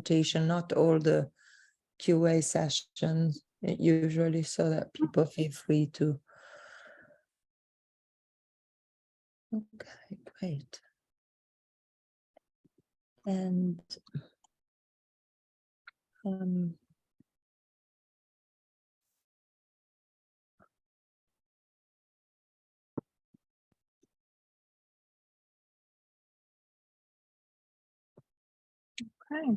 presentation, not all the QA sessions usually, so that people feel free to. Okay, great. And Okay.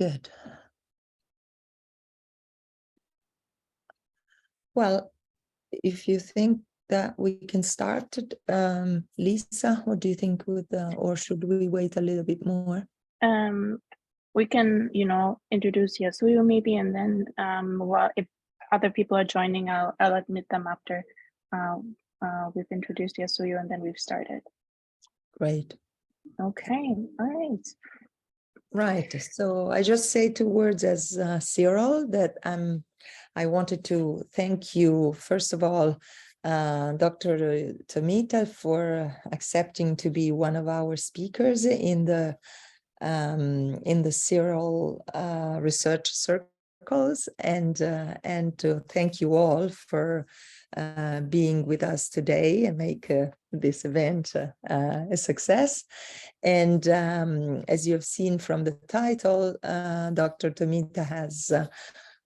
good. Well, if you think that we can start, Lisa, what do you think with, or should we wait a little bit more? We can, introduce Yasuyo maybe, and then well, if other people are joining, I'll admit them after we've introduced Yasuyo and then we've started. Great. Okay, all right. Right. So I just say 2 words as CERLL that I wanted to thank you, first of all, Dr. Tomita, for accepting to be one of our speakers in the CERLL research circles, and to thank you all for being with us today and make this event a success. And as you have seen from the title, Dr. Tomita has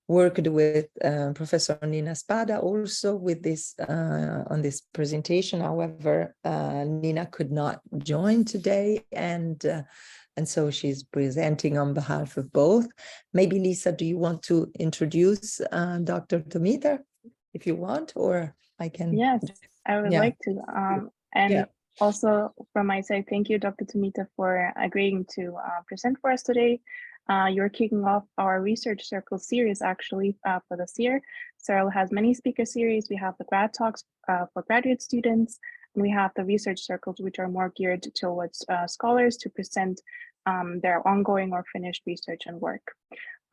worked with Professor Nina Spada also with this on this presentation. However, Nina could not join today, and so she's presenting on behalf of both. Maybe Lisa, do you want to introduce Dr. Tomita, if you want, or I can? Yes, I would like to. And also from my side, thank you, Dr. Tomita, for agreeing to present for us today. You're kicking off our research circle series actually for this year. CERLL has many speaker series. We have the grad talks for graduate students, and we have the research circles, which are more geared towards scholars to present their ongoing or finished research and work.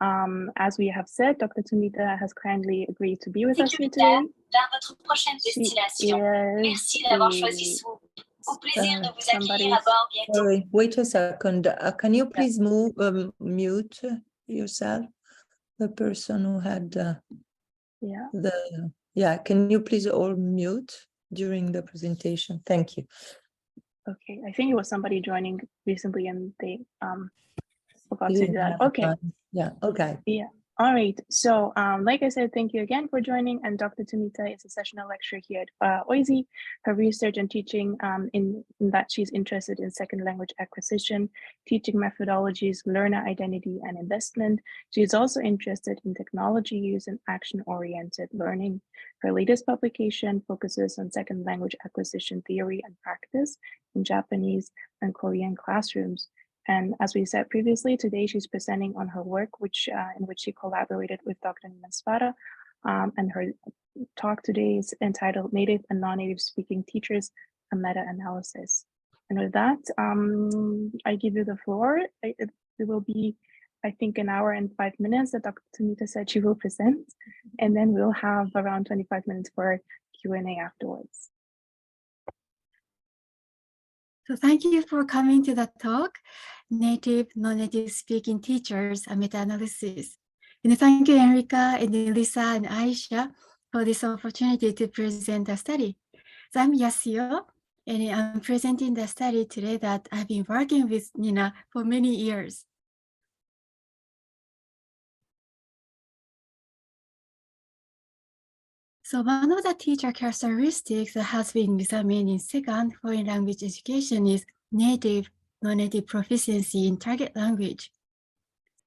As we have said, Dr. Tomita has kindly agreed to be with us here today. Sorry, wait a second. Can you please mute yourself? The person who had can you please all mute during the presentation? Thank you. Okay, I think it was somebody joining recently and they forgot to do that. Okay. Yeah, okay. Yeah. All right. So like I said, thank you again for joining. And Dr. Tomita is a sessional lecturer here at OISE. Her research and teaching in that she's interested in second language acquisition, teaching methodologies, learner identity, and investment. She is also interested in technology use and action-oriented learning. Her latest publication focuses on second language acquisition theory and practice in Japanese and Korean classrooms. And as we said previously, today she's presenting on her work, in which she collaborated with Dr. Nina Spada. And her talk today is entitled Native and Non-Native Speaking Teachers, a Meta-Analysis. And with that, I give you the floor. It will be, I think, 1 hour and 5 minutes that Dr. Tomita said she will present. And then we'll have around 25 minutes for Q&A afterwards. So thank you for coming to the talk, Native, Non-Native Speaking Teachers, a Meta-Analysis. And thank you, Enrica, and Lisa, and Aisha for this opportunity to present the study. So I'm Yasuyo, and I'm presenting the study today that I've been working with Nina for many years. So one of the teacher characteristics that has been examined in second foreign language education is native, non-native proficiency in target language.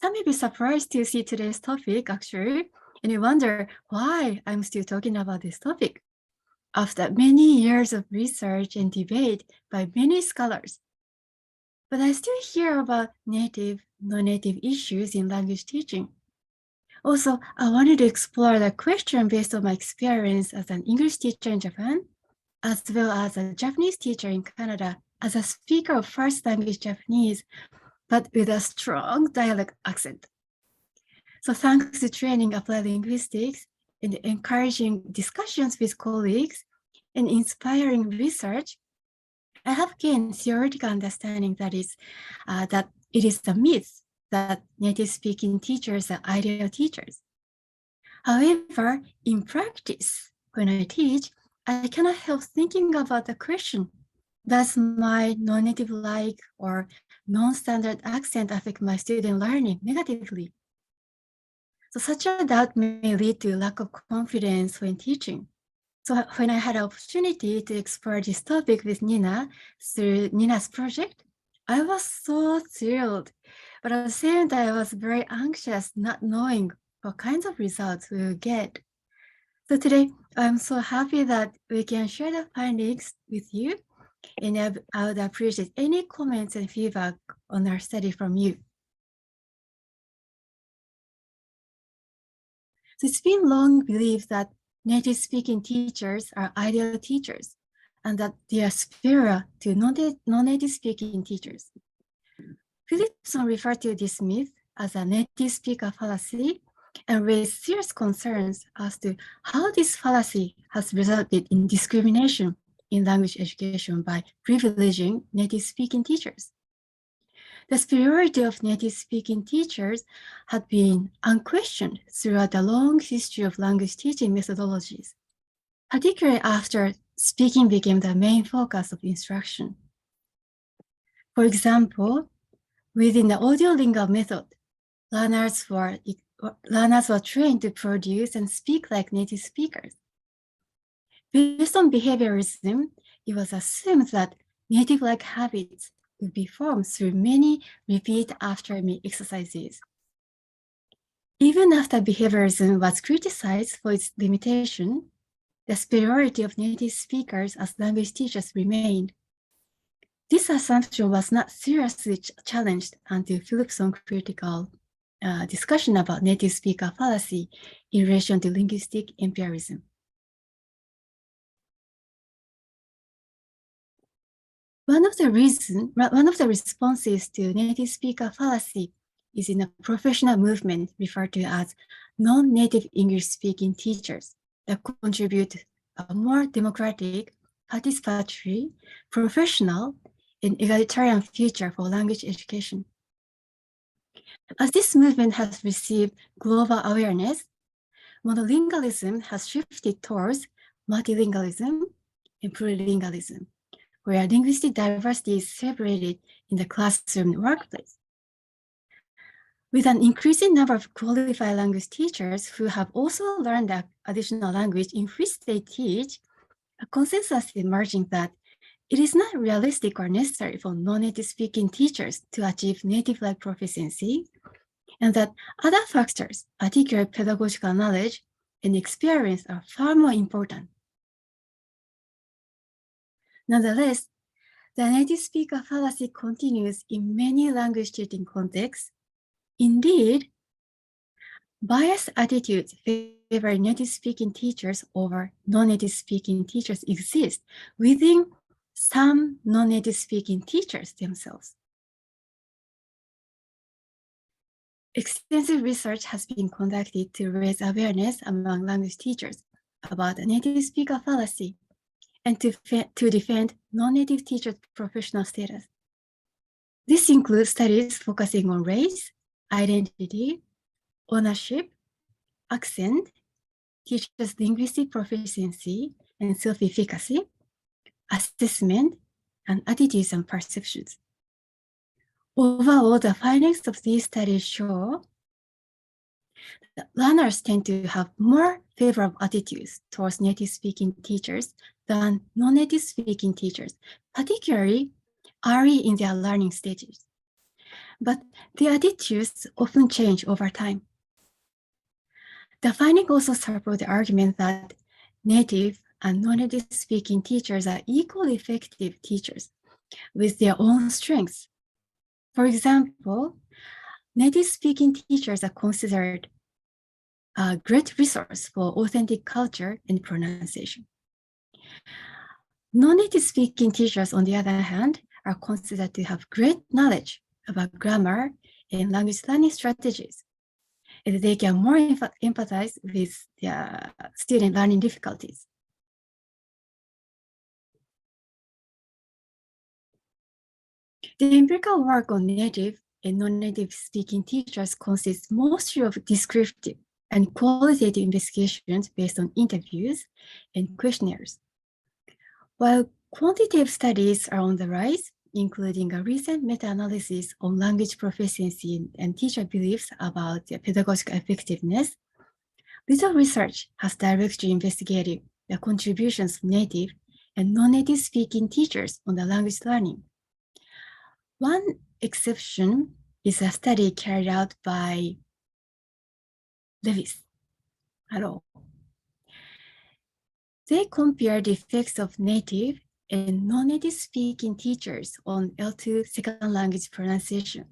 Some may be surprised to see today's topic, actually, and you wonder why I'm still talking about this topic. After many years of research and debate by many scholars, but I still hear about native, non-native issues in language teaching. Also, I wanted to explore the question based on my experience as an English teacher in Japan, as well as a Japanese teacher in Canada, as a speaker of first language Japanese, but with a strong dialect accent. So thanks to training applied linguistics and encouraging discussions with colleagues and inspiring research, I have gained theoretical understanding that it is a myth that native-speaking teachers are ideal teachers. However, in practice, when I teach, I cannot help thinking about the question, does my non-native-like or non-standard accent affect my student learning negatively? So such a doubt may lead to lack of confidence when teaching. So when I had an opportunity to explore this topic with Nina through Nina's project, I was so thrilled. But at the same time, I was very anxious, not knowing what kinds of results we will get. So today, I'm so happy that we can share the findings with you, and I would appreciate any comments and feedback on our study from you. So it's been long believed that native-speaking teachers are ideal teachers and that they are superior to non-native-speaking teachers. Philipson referred to this myth as a native speaker fallacy and raised serious concerns as to how this fallacy has resulted in discrimination in language education by privileging native-speaking teachers. The superiority of native-speaking teachers had been unquestioned throughout the long history of language teaching methodologies, particularly after speaking became the main focus of instruction. For example, within the audiolingual method, learners were trained to produce and speak like native speakers. Based on behaviorism, it was assumed that native-like habits would be formed through many repeat after me exercises. Even after behaviorism was criticized for its limitation, the superiority of native speakers as language teachers remained. This assumption was not seriously challenged until Philipson's critical discussion about native speaker fallacy in relation to linguistic empiricism. One of the responses to native speaker fallacy is in a professional movement referred to as non-native English-speaking teachers that contribute a more democratic, participatory, professional, and egalitarian future for language education. As this movement has received global awareness, monolingualism has shifted towards multilingualism and plurilingualism, where linguistic diversity is celebrated in the classroom and workplace. With an increasing number of qualified language teachers who have also learned the additional language in which they teach, a consensus is emerging that it is not realistic or necessary for non-native speaking teachers to achieve native-like proficiency, and that other factors, particularly pedagogical knowledge and experience, are far more important. Nonetheless, the native speaker fallacy continues in many language teaching contexts. Indeed, biased attitudes favoring native-speaking teachers over non-native-speaking teachers exist within some non-native-speaking teachers themselves. Extensive research has been conducted to raise awareness among language teachers about the native speaker fallacy and to defend non-native teachers' professional status. This includes studies focusing on race, identity, ownership, accent, teachers' linguistic proficiency and self-efficacy, assessment, and attitudes and perceptions. Overall, the findings of these studies show that learners tend to have more favorable attitudes towards native-speaking teachers than non-native-speaking teachers, particularly early in their learning stages. But the attitudes often change over time. The findings also support the argument that native and non-native speaking teachers are equally effective teachers with their own strengths. For example, native speaking teachers are considered a great resource for authentic culture and pronunciation. Non-native speaking teachers, on the other hand, are considered to have great knowledge about grammar and language learning strategies, and they can more empathize with their student learning difficulties. The empirical work on native and non-native speaking teachers consists mostly of descriptive and qualitative investigations based on interviews and questionnaires. While quantitative studies are on the rise, including a recent meta-analysis on language proficiency and teacher beliefs about their pedagogical effectiveness, little research has directly investigated the contributions of native and non-native speaking teachers on the language learning. One exception is a study carried out by Lewis et al. They compared the effects of native and non-native speaking teachers on L2 second language pronunciation.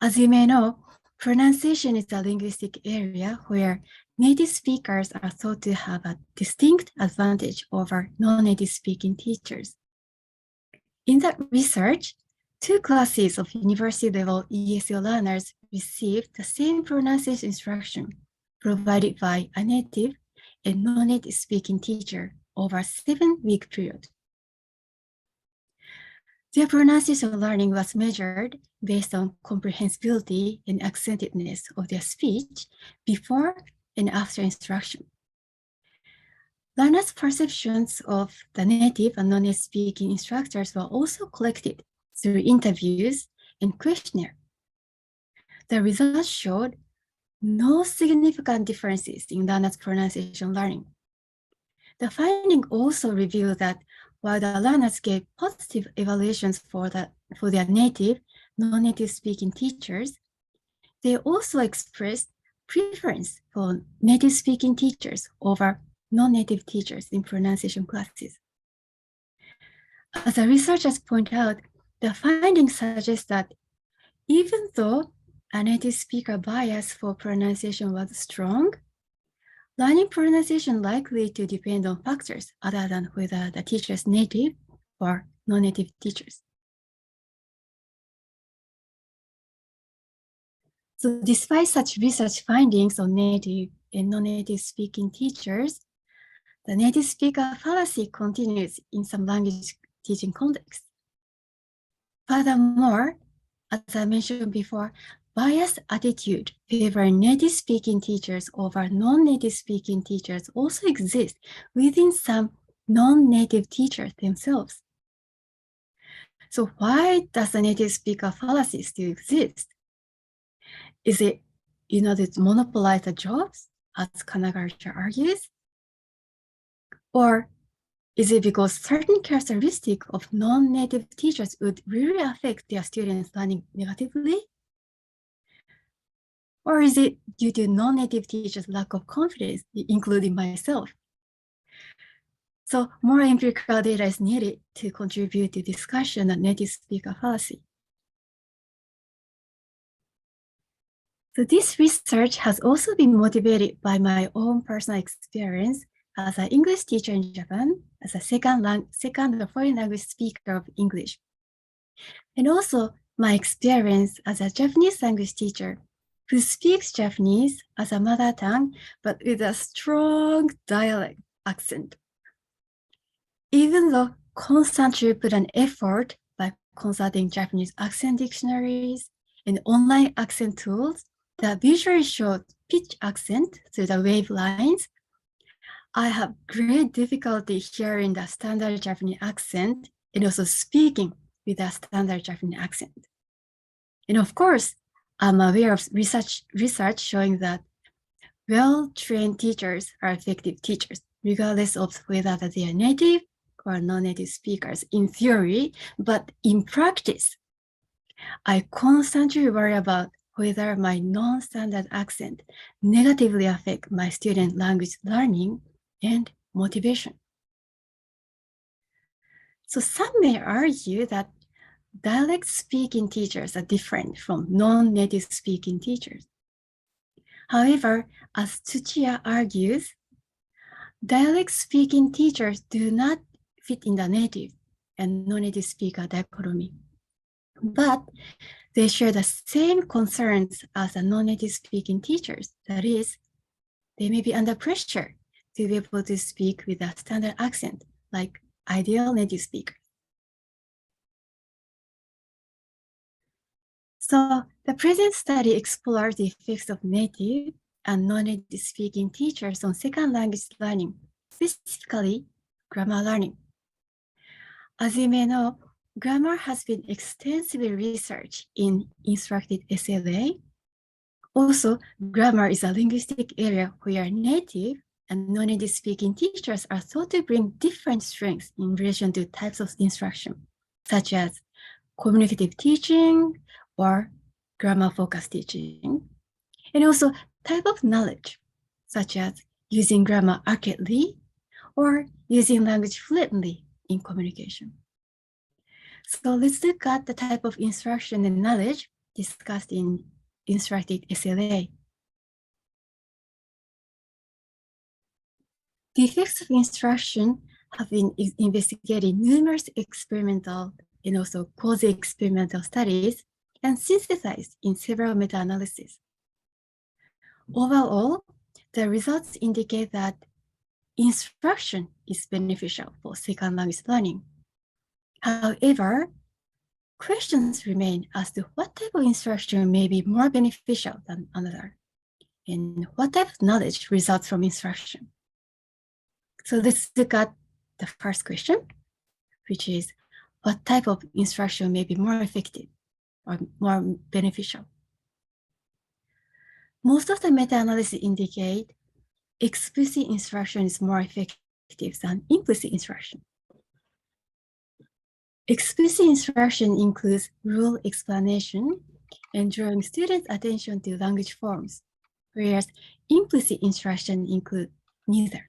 As you may know, pronunciation is a linguistic area where native speakers are thought to have a distinct advantage over non-native speaking teachers. In that research, 2 classes of university-level ESL learners received the same pronunciation instruction provided by a native and non-native speaking teacher over a 7-week period. Their pronunciation learning was measured based on comprehensibility and accentedness of their speech before and after instruction. Learners' perceptions of the native and non-native speaking instructors were also collected through interviews and questionnaire. The results showed no significant differences in learners' pronunciation learning. The finding also revealed that while the learners gave positive evaluations for their native, non-native speaking teachers, they also expressed preference for native speaking teachers over non-native teachers in pronunciation classes. As the researchers point out, the findings suggest that even though a native speaker bias for pronunciation was strong, learning pronunciation likely to depend on factors other than whether the teacher is native or non-native teachers. So despite such research findings on native and non-native speaking teachers, the native speaker fallacy continues in some language teaching contexts. Furthermore, as I mentioned before, biased attitude favoring native speaking teachers over non-native speaking teachers also exists within some non-native teachers themselves. So why does the native speaker fallacy still exist? Is it in order to monopolize the jobs, as Kanagawa argues? Or is it because certain characteristics of non-native teachers would really affect their students' learning negatively? Or is it due to non-native teachers' lack of confidence, including myself? So more empirical data is needed to contribute to discussion on native speaker fallacy. So this research has also been motivated by my own personal experience as an English teacher in Japan, as a second or foreign language speaker of English. And also my experience as a Japanese language teacher who speaks Japanese as a mother tongue, but with a strong dialect accent. Even though constantly put an effort by consulting Japanese accent dictionaries and online accent tools that visually show pitch accent through the wave lines, I have great difficulty hearing the standard Japanese accent and also speaking with a standard Japanese accent. And of course, I'm aware of research showing that well-trained teachers are effective teachers, regardless of whether they are native or non-native speakers in theory, but in practice, I constantly worry about whether my non-standard accent negatively affects my student language learning and motivation. So some may argue that dialect speaking teachers are different from non-native speaking teachers. However, as Tsuchiya argues, dialect speaking teachers do not fit in the native and non-native speaker dichotomy. But They share the same concerns as the non-native speaking teachers. That is, they may be under pressure to be able to speak with a standard accent, like ideal native speakers. So the present study explores the effects of native and non-native speaking teachers on second language learning, specifically grammar learning. As you may know, grammar has been extensively researched in instructed SLA. Also, grammar is a linguistic area where native and non-native speaking teachers are thought to bring different strengths in relation to types of instruction, such as communicative teaching or grammar-focused teaching, and also type of knowledge, such as using grammar accurately or using language fluently in communication. So let's look at the type of instruction and knowledge discussed in instructed SLA. The effects of instruction have been investigated in numerous experimental and also quasi-experimental studies and synthesized in several meta-analyses. Overall, the results indicate that instruction is beneficial for second language learning. However, questions remain as to what type of instruction may be more beneficial than another, and what type of knowledge results from instruction. So let's look at the first question, which is what type of instruction may be more effective or more beneficial? Most of the meta-analysis indicate explicit instruction is more effective than implicit instruction. Explicit instruction includes rule explanation and drawing students' attention to language forms, whereas implicit instruction includes neither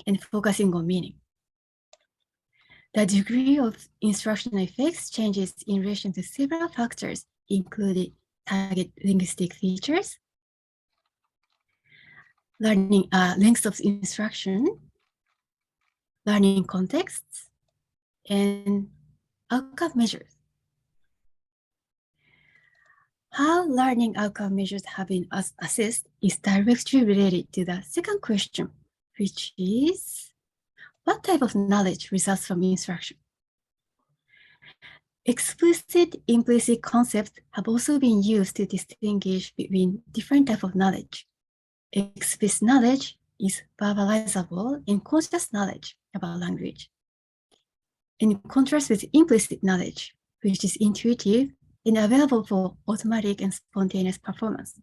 and focusing on meaning. The degree of instructional effects changes in relation to several factors, including target linguistic features, learning length of instruction, learning contexts, and outcome measures. How learning outcome measures have been assessed is directly related to the second question, which is what type of knowledge results from instruction? Explicit, implicit concepts have also been used to distinguish between different types of knowledge. Explicit knowledge is verbalizable and conscious knowledge about language, in contrast with implicit knowledge, which is intuitive and available for automatic and spontaneous performance.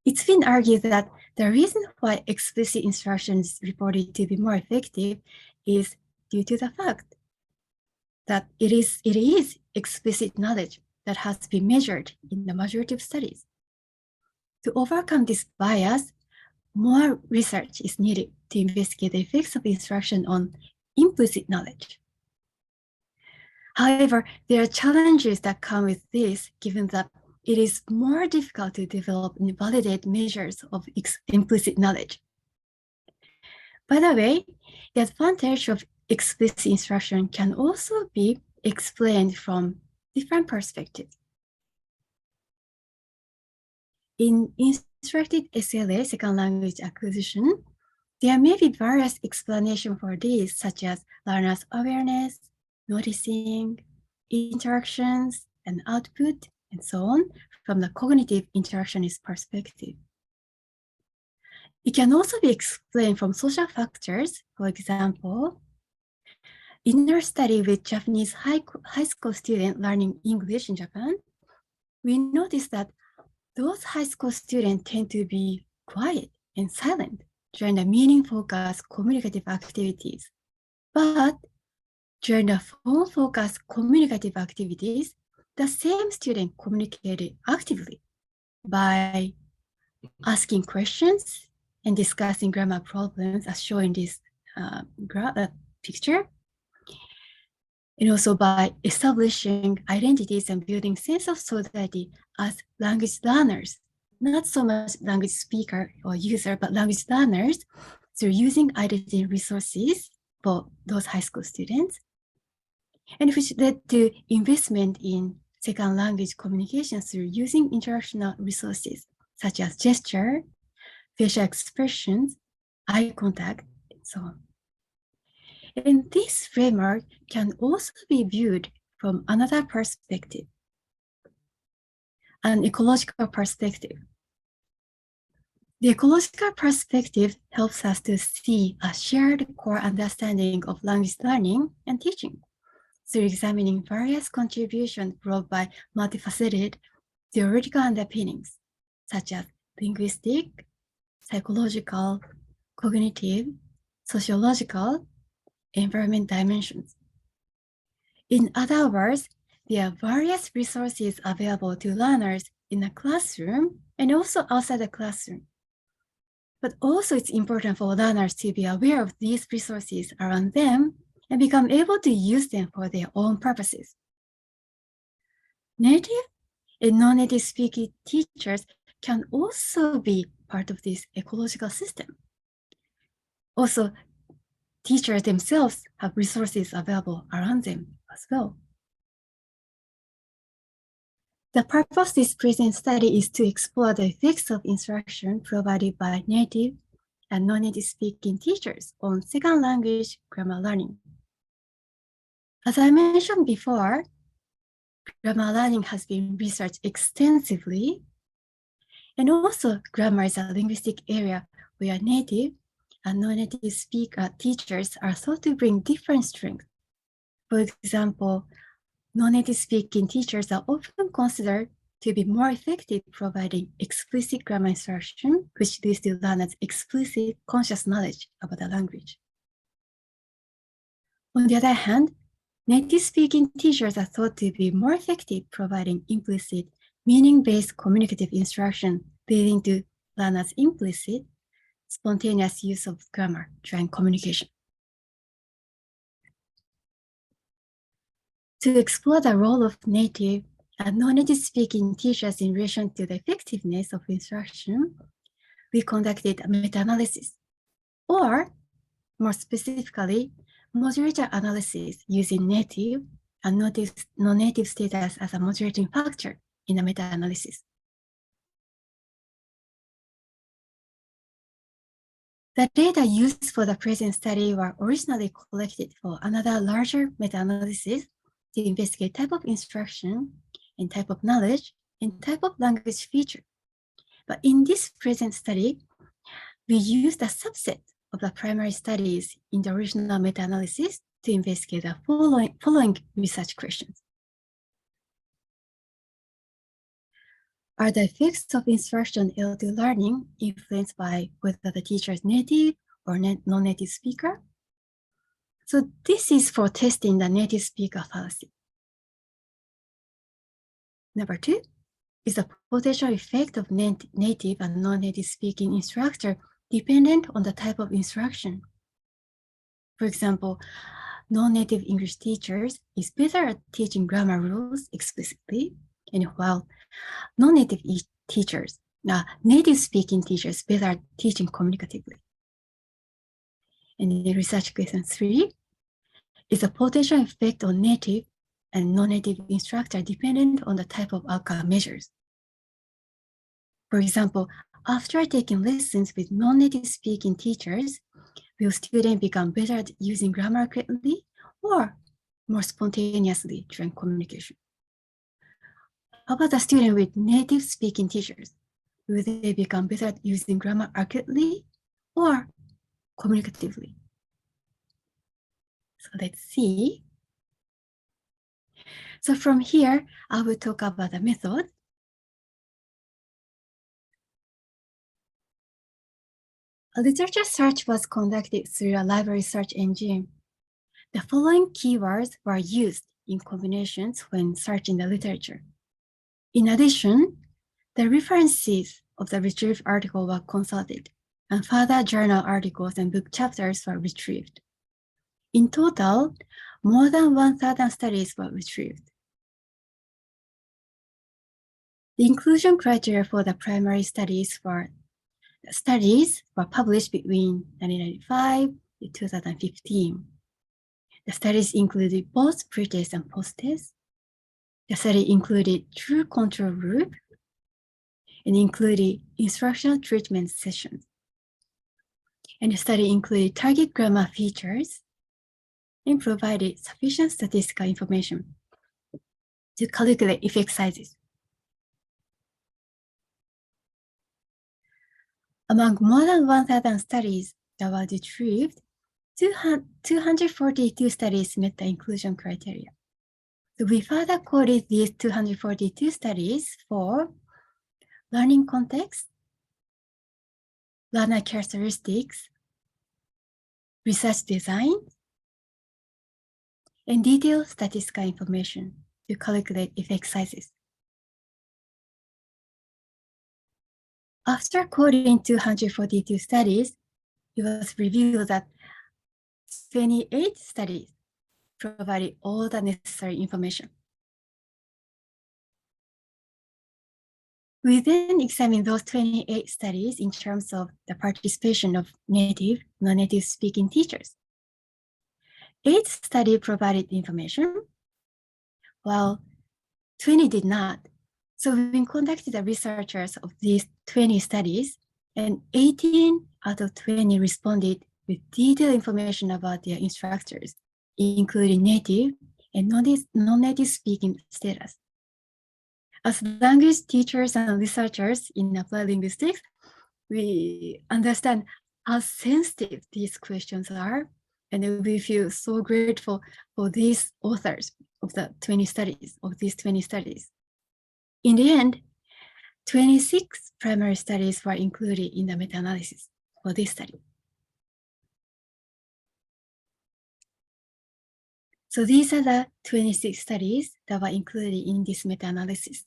It's been argued that the reason why explicit instruction is reported to be more effective is due to the fact that it is explicit knowledge that has been measured in the majority of studies. To overcome this bias, more research is needed to investigate the effects of instruction on implicit knowledge. However, there are challenges that come with this, given that it is more difficult to develop and validate measures of implicit knowledge. By the way, the advantage of explicit instruction can also be explained from different perspectives. In instructed SLA, second language acquisition, there may be various explanations for this, such as learners' awareness, noticing, interactions, and output, and so on, from the cognitive interactionist perspective. It can also be explained from social factors. For example, in our study with Japanese high school students learning English in Japan, we noticed that those high school students tend to be quiet and silent during the meaning-focused communicative activities. But during the phone-focused communicative activities, the same student communicated actively by asking questions and discussing grammar problems as shown in this picture, and also by establishing identities and building sense of solidarity as language learners, not so much language speaker or user, but language learners through using identity resources for those high school students, and which led to investment in second language communication through using interactional resources such as gesture, facial expressions, eye contact, and so on. And this framework can also be viewed from another perspective, an ecological perspective. The ecological perspective helps us to see a shared core understanding of language learning and teaching through examining various contributions brought by multifaceted theoretical underpinnings, such as linguistic, psychological, cognitive, sociological, environment dimensions. In other words, there are various resources available to learners in a classroom and also outside the classroom. But also it's important for learners to be aware of these resources around them and become able to use them for their own purposes. Native and non-native speaking teachers can also be part of this ecological system. Also, teachers themselves have resources available around them as well. The purpose of this present study is to explore the effects of instruction provided by native and non-native speaking teachers on second language grammar learning. As I mentioned before, grammar learning has been researched extensively, and also grammar is a linguistic area where native and non-native speaker teachers are thought to bring different strengths. For example, non-native speaking teachers are often considered to be more effective providing explicit grammar instruction, which leads to learners' explicit conscious knowledge about the language. On the other hand, native speaking teachers are thought to be more effective providing implicit, meaning-based communicative instruction, leading to learners' implicit, spontaneous use of grammar during communication. To explore the role of native and non-native speaking teachers in relation to the effectiveness of instruction, we conducted a meta-analysis, or more specifically, moderator analysis using native and non-native status as a moderating factor in the meta-analysis. The data used for the present study were originally collected for another larger meta-analysis to investigate type of instruction and type of knowledge and type of language feature. But in this present study, we used a subset of the primary studies in the original meta-analysis to investigate the following research questions. Are the effects of instruction L2 learning influenced by whether the teacher is native or non-native speaker? So this is for testing the native speaker fallacy. Number 2 is the potential effect of native and non-native speaking instructor dependent on the type of instruction. For example, non-native English teachers is better at teaching grammar rules explicitly, and while non-native teachers, native speaking teachers better at teaching communicatively. And the research question 3 is a potential effect on native and non-native instructor dependent on the type of outcome measures. For example, after taking lessons with non-native speaking teachers, will students become better at using grammar accurately or more spontaneously during communication? How about the student with native speaking teachers? Will they become better at using grammar accurately or communicatively? So let's see. So from here, I will talk about the method. A literature search was conducted through a library search engine. The following keywords were used in combinations when searching the literature. In addition, the references of the retrieved article were consulted, and further journal articles and book chapters were retrieved. In total, more than 1,000 studies were retrieved. The inclusion criteria for the primary studies were published between 1995 to 2015. The studies included both pre-test and post-test. The study included true control group and included instructional treatment sessions. And the study included target grammar features and provided sufficient statistical information to calculate effect sizes. Among more than 1,000 studies that were retrieved, 242 studies met the inclusion criteria. So we further coded these 242 studies for learning context, learner characteristics, research design, and detailed statistical information to calculate effect sizes. After coding 242 studies, it was revealed that 28 studies provided all the necessary information. We then examined those 28 studies in terms of the participation of native, non-native speaking teachers. 8 studies provided information, while 20 did not. So we conducted the researchers of these 20 studies, and 18 out of 20 responded with detailed information about their instructors, including native and non-native speaking status. As language teachers and researchers in applied linguistics, we understand how sensitive these questions are, and we feel so grateful for these authors of these 20 studies. In the end, 26 primary studies were included in the meta-analysis for this study. So these are the 26 studies that were included in this meta-analysis.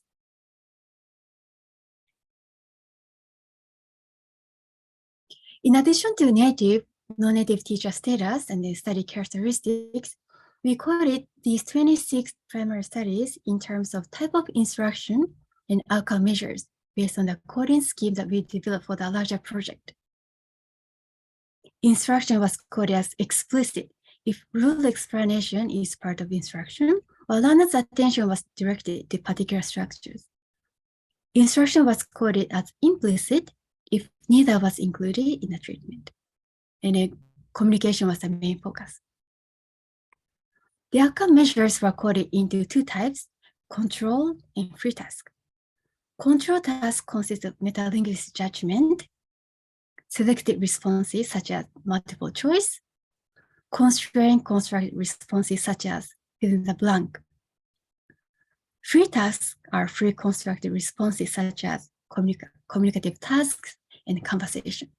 In addition to native, non-native teacher status and the study characteristics, we coded these 26 primary studies in terms of type of instruction and outcome measures based on the coding scheme that we developed for the larger project. Instruction was coded as explicit if rule explanation is part of instruction, while learner's attention was directed to particular structures. Instruction was coded as implicit if neither was included in the treatment, and communication was the main focus. The outcome measures were coded into 2 types, control and free task. Control task consists of metalinguistic judgment, selected responses such as multiple choice, constrained constructed responses such as fill in the blank. Free tasks are free constructed responses such as communicative tasks and conversation.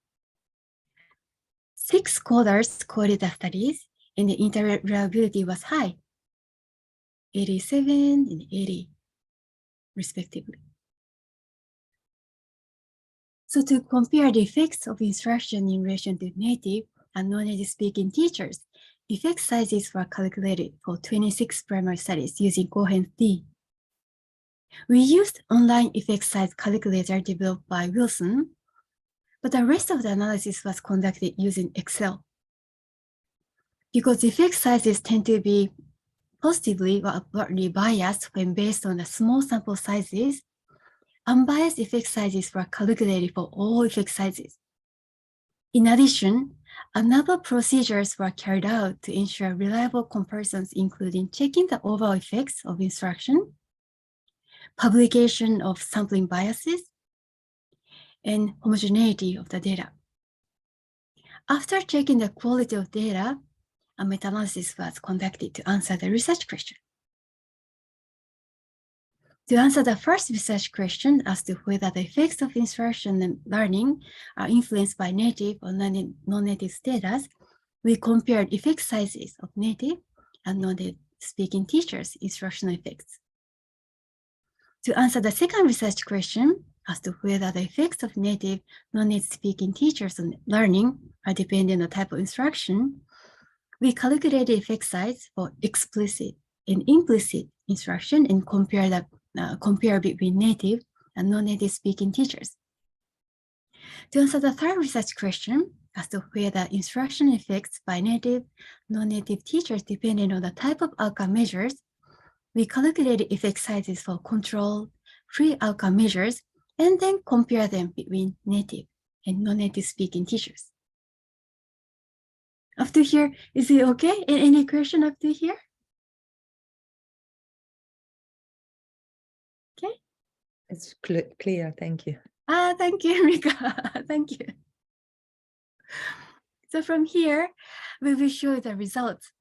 6 coders coded the studies, and the interreliability was high, 87 and 80, respectively. So to compare the effects of instruction in relation to native and non-native speaking teachers, effect sizes were calculated for 26 primary studies using Cohen's D. We used online effect size calculator developed by Wilson, but the rest of the analysis was conducted using Excel. Because effect sizes tend to be positively or upwardly biased when based on the small sample sizes, unbiased effect sizes were calculated for all effect sizes. In addition, a number of procedures were carried out to ensure reliable comparisons, including checking the overall effects of instruction, publication of sampling biases, and homogeneity of the data. After checking the quality of data, a meta-analysis was conducted to answer the research question. To answer the first research question as to whether the effects of instruction and learning are influenced by native or non-native status, we compared effect sizes of native and non-native speaking teachers' instructional effects. To answer the second research question as to whether the effects of native, non-native speaking teachers on learning are dependent on the type of instruction, we calculated effect size for explicit and implicit instruction and compare between native and non-native speaking teachers. To answer the third research question as to whether instruction effects by native, non-native teachers depended on the type of outcome measures, we calculated effect sizes for control, free outcome measures, and then compare them between native and non-native speaking teachers. Up to here, is it okay? Any question up to here? Okay. It's clear, thank you. Thank you, Mika. Thank you. So from here, we will show the results.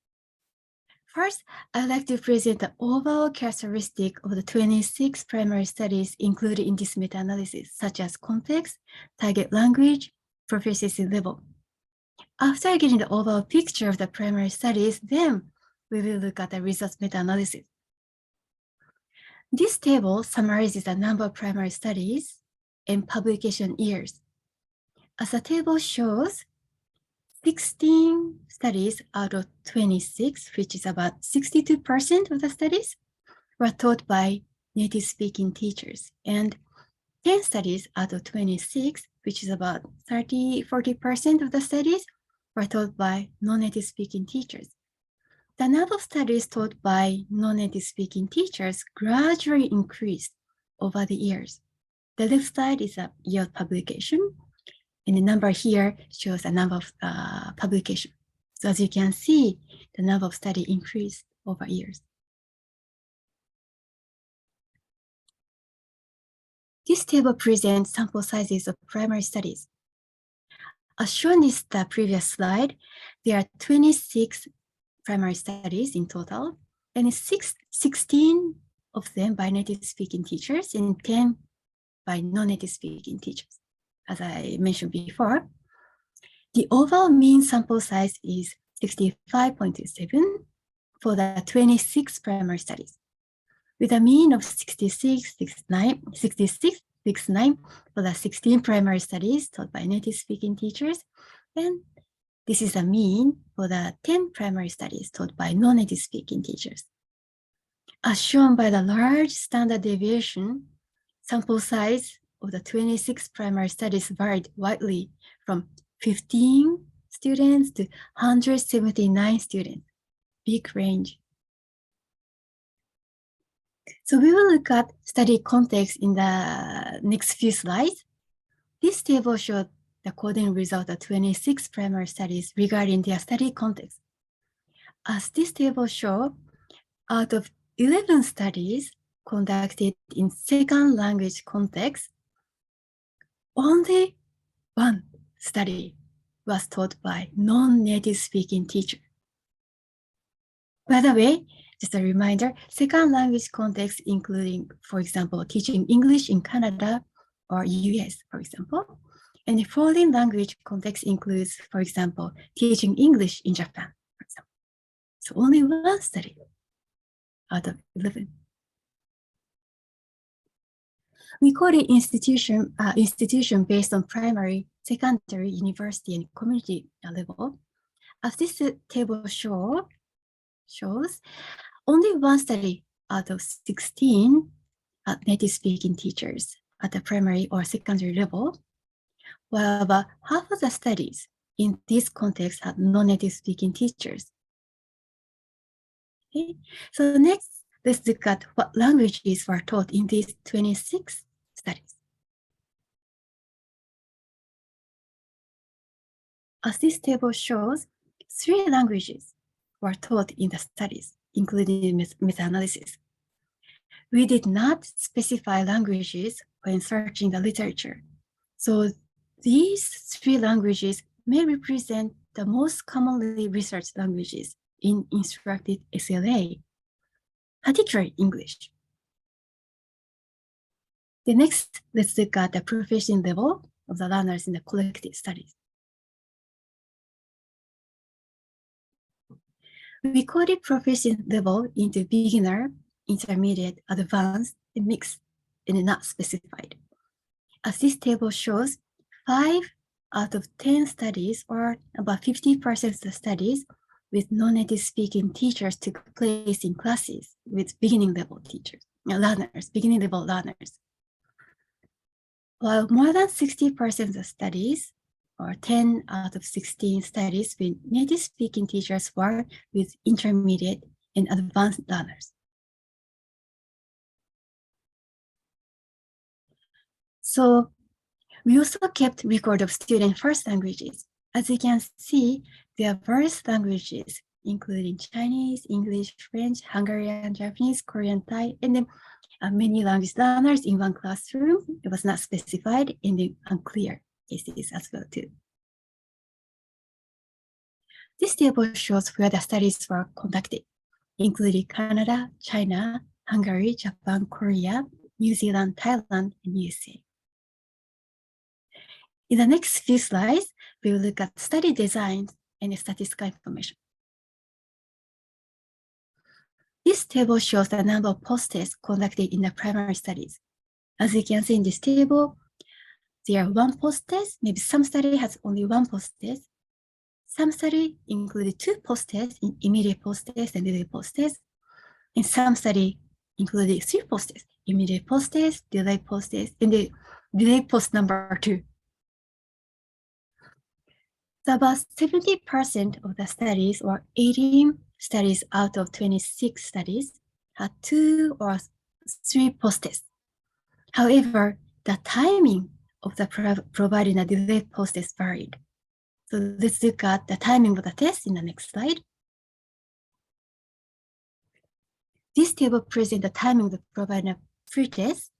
First, I'd like to present the overall characteristic of the 26 primary studies included in this meta-analysis, such as context, target language, proficiency level. After getting the overall picture of the primary studies, then we will look at the results meta-analysis. This table summarizes the number of primary studies and publication years. As the table shows, 16 studies out of 26, which is about 62% of the studies, were taught by native-speaking teachers, and 10 studies out of 26, which is about 40% of the studies, were taught by non-native speaking teachers. The number of studies taught by non-native speaking teachers gradually increased over the years. The left side is a year of publication, and the number here shows the number of publication. So as you can see, the number of study increased over years. This table presents sample sizes of primary studies. As shown in the previous slide, there are 26 primary studies in total, and 16 of them by native-speaking teachers and 10 by non-native-speaking teachers. As I mentioned before, the overall mean sample size is 65.27 for the 26 primary studies, with a mean of 66.69 for the 16 primary studies taught by native-speaking teachers, and this is a mean for the 10 primary studies taught by non-native-speaking teachers. As shown by the large standard deviation, sample size of the 26 primary studies varied widely from 15 students to 179 students, big range. So we will look at study context in the next few slides. This table showed the coding result of 26 primary studies regarding their study context. As this table shows, out of 11 studies conducted in second language context, only one study was taught by non-native speaking teacher. By the way, just a reminder, second language context including, for example, teaching English in Canada or US, for example. And the foreign language context includes, for example, teaching English in Japan, for example. So only one study out of 11. We call it institution based on primary, secondary, university, and community level. As this table shows, only one study out of 16 native-speaking teachers at the primary or secondary level, while about half of the studies in this context had non-native-speaking teachers. Okay, so next, let's look at what languages were taught in these 26 studies. As this table shows, 3 languages were taught in the studies, including meta-analysis. We did not specify languages when searching the literature. So these 3 languages may represent the most commonly researched languages in instructed SLA, particularly English. The next, let's look at the proficiency level of the learners in the collected studies. We coded proficiency level into beginner, intermediate, advanced, and mixed, and not specified. As this table shows, 5 out of 10 studies, or about 50% of the studies, with non-native speaking teachers took place in classes with beginning level beginning level learners. While more than 60% of the studies, or 10 out of 16 studies with native speaking teachers, were with intermediate and advanced learners. So we also kept record of student first languages. As you can see, there are various languages, including Chinese, English, French, Hungarian, Japanese, Korean, Thai, and then many language learners in one classroom. It was not specified in the unclear cases as well too. This table shows where the studies were conducted, including Canada, China, Hungary, Japan, Korea, New Zealand, Thailand, and USA. In the next few slides, we will look at study designs and statistical information. This table shows the number of post-tests conducted in the primary studies. As you can see in this table, there are one post-test, maybe some study has only one post-test. Some study included two post-tests, immediate post-test and delayed post-test. And some study included three post-tests, immediate post-test, delayed post-test, and the delayed post number 2. So about 70% of the studies, or 18 studies out of 26 studies, had 2 or 3 post-tests. However, the timing of the providing a delayed post-test varied. So let's look at the timing of the test in the next slide. This table presents the timing of the providing a pre-test,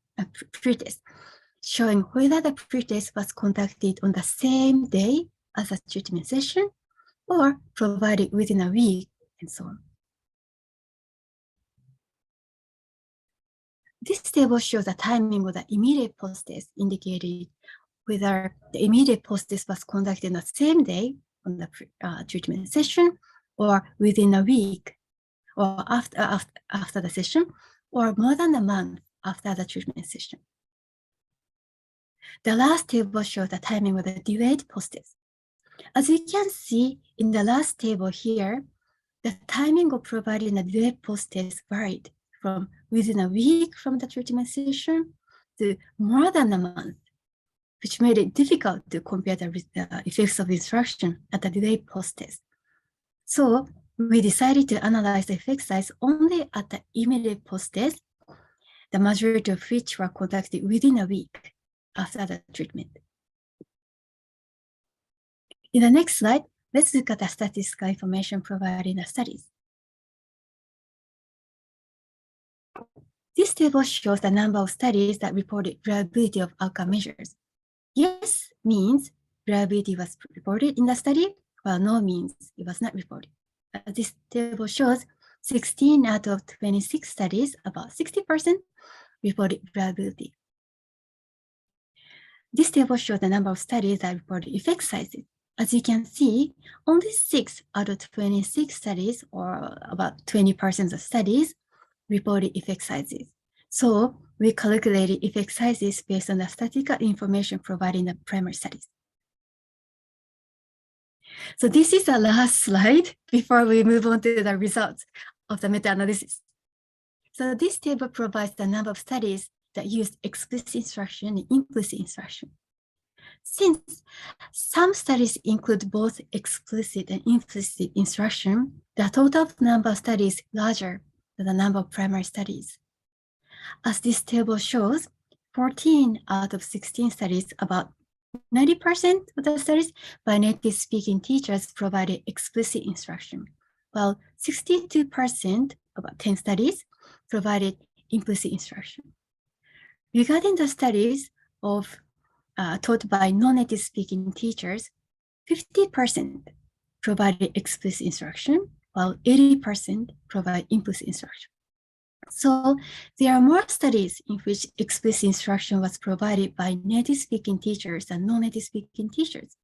showing whether the pre-test was conducted on the same day as a treatment session or provided within a week, and so on. This table shows the timing of the immediate post-test, indicated whether the immediate post-test was conducted on the same day on the treatment session or within a week or after the session, or more than a month after the treatment session. The last table shows the timing of the delayed post-test. As you can see in the last table here, the timing of providing a delayed post-test varied from within a week from the treatment session to more than a month, which made it difficult to compare the effects of instruction at the delayed post-test. So we decided to analyze the effect size only at the immediate post-test, the majority of which were conducted within a week after the treatment. In the next slide, let's look at the statistical information provided in the studies. This table shows the number of studies that reported reliability of outcome measures. Yes means reliability was reported in the study, while no means it was not reported. This table shows 16 out of 26 studies, about 60%, reported reliability. This table shows the number of studies that reported effect sizes. As you can see, only 6 out of 26 studies, or about 20% of studies, reported effect sizes. So we calculated effect sizes based on the statistical information provided in the primary studies. So this is the last slide before we move on to the results of the meta-analysis. So this table provides the number of studies that used explicit instruction and implicit instruction. Since some studies include both explicit and implicit instruction, the total number of studies is larger than the number of primary studies. As this table shows, 14 out of 16 studies, about 90% of the studies by native speaking teachers, provided explicit instruction, while 62%, about 10 studies, provided implicit instruction. Regarding the studies of taught by non-native speaking teachers, 50% provided explicit instruction, while 80% provide implicit instruction. So there are more studies in which explicit instruction was provided by native speaking teachers than non-native speaking teachers,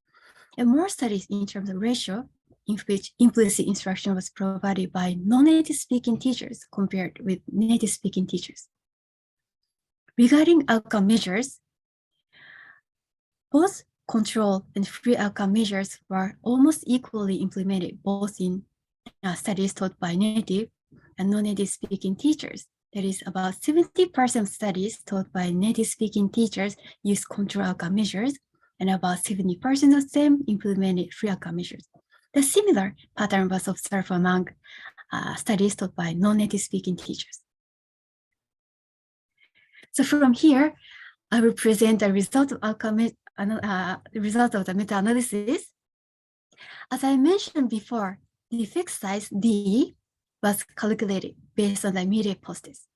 and more studies in terms of ratio in which implicit instruction was provided by non-native speaking teachers compared with native speaking teachers. Regarding outcome measures, both control and free outcome measures were almost equally implemented both in studies taught by native and non-native speaking teachers. That is, about 70% of studies taught by native speaking teachers use control outcome measures, and about 70% of them implemented free outcome measures. The similar pattern was observed among studies taught by non-native speaking teachers. So from here, I will present the result of the meta-analysis. As I mentioned before, the effect size D was calculated based on the immediate post-test.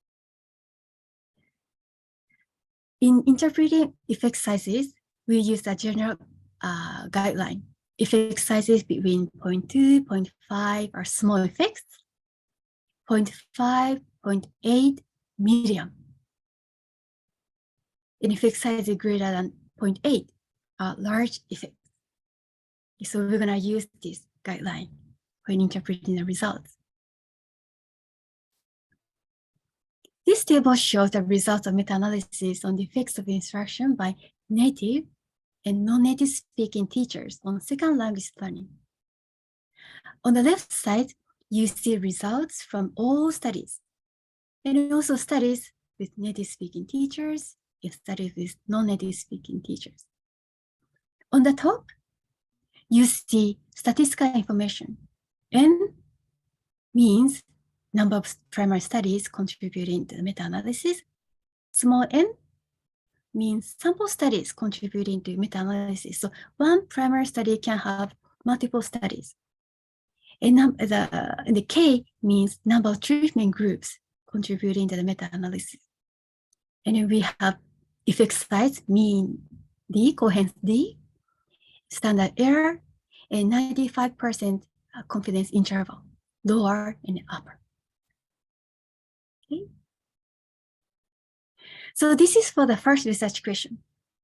In interpreting effect sizes, we use a general guideline. Effect sizes between 0.2, 0.5 are small effects, 0.5, 0.8, medium. An effect size is greater than 0.8 are large effects. So we're going to use this guideline when interpreting the results. This table shows the results of meta-analysis on the effects of instruction by native and non-native speaking teachers on second language learning. On the left side, you see results from all studies, and also studies with native speaking teachers and studies with non-native speaking teachers. On the top, you see statistical information. N means number of primary studies contributing to the meta-analysis. Small n means sample studies contributing to meta-analysis. So one primary study can have multiple studies. And the K means number of treatment groups contributing to the meta-analysis. And then we have effect size, mean D, coherence D, standard error, and 95% confidence interval, lower and upper. Okay. So this is for the first research question.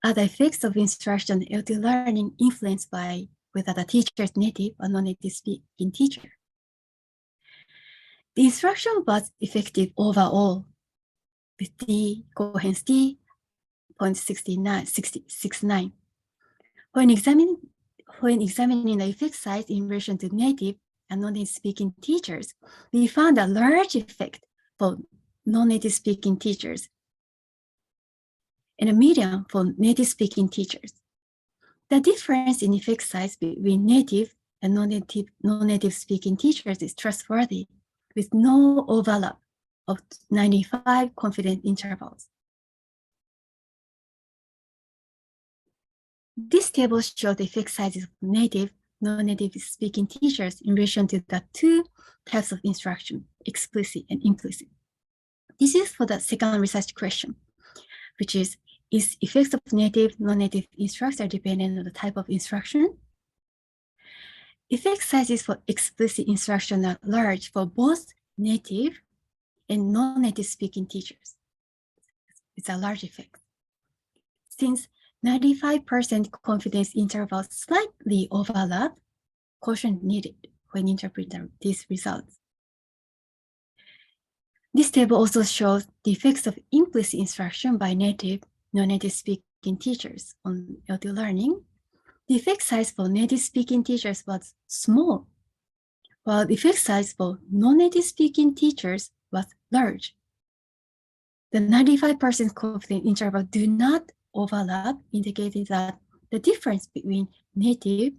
Are the effects of instruction in LT learning influenced by whether the teacher is native or non-native speaking teacher? The instruction was effective overall with D, coherence D, 0.69. When examining the effect size in relation to native and non-native speaking teachers, we found a large effect for non-native speaking teachers and a medium for native speaking teachers. The difference in effect size between native and non-native speaking teachers is trustworthy, with no overlap of 95 confidence intervals. This table shows the effect sizes of native, non-native speaking teachers in relation to the two types of instruction, explicit and implicit. This is for the second research question, which is effects of native, non-native instruction dependent on the type of instruction? Effect sizes for explicit instruction are large for both native and non-native speaking teachers. It's a large effect. Since 95% confidence intervals slightly overlap, caution needed when interpreting these results. This table also shows the effects of implicit instruction by native, non-native speaking teachers on LT learning. The effect size for native speaking teachers was small, while the effect size for non-native speaking teachers was large. The 95% confidence interval do not overlap, indicating that the difference between native